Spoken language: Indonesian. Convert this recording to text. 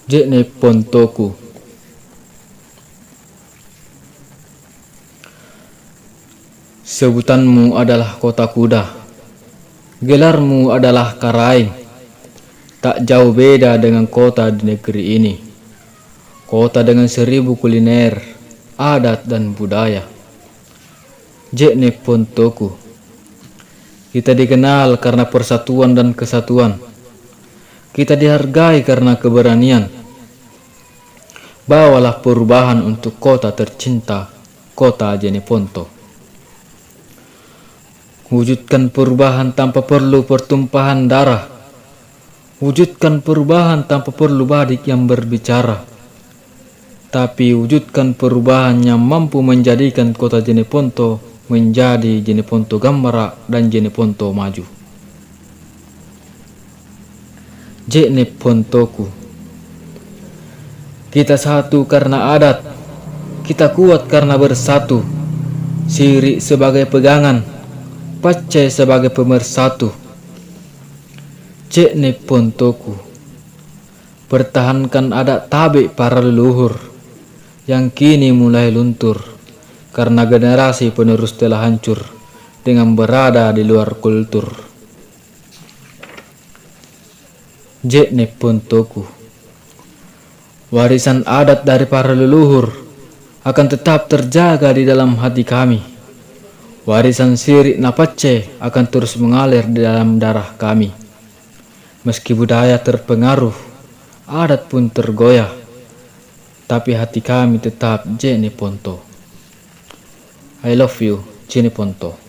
Jekne Pontoku. Sebutanmu adalah kota kuda, gelarmu adalah Karaing. Tak jauh beda dengan kota di negeri ini, kota dengan 1000 kuliner, adat dan budaya. Jekne Pontoku. Kita dikenal karena persatuan dan kesatuan. Kita dihargai karena keberanian. Bawalah perubahan untuk kota tercinta, kota Jeneponto. Wujudkan perubahan tanpa perlu pertumpahan darah. Wujudkan perubahan tanpa perlu badik yang berbicara. Tapi wujudkan perubahan yang mampu menjadikan kota Jeneponto menjadi Jeneponto Gambara dan Jeneponto maju. Jekne Pontoku. Kita satu karena adat, kita kuat karena bersatu. Siri sebagai pegangan, Pacce sebagai pemersatu. Jekne Pontoku. Pertahankan adat tabik para leluhur yang kini mulai luntur karena generasi penerus telah hancur dengan berada di luar kultur. Jekne Pontoku. Warisan adat dari para leluhur akan tetap terjaga di dalam hati kami. Warisan Siri Pacce akan terus mengalir di dalam darah kami. Meski budaya terpengaruh, adat pun tergoyah, tapi hati kami tetap Jeneponto. I love you, Jeneponto.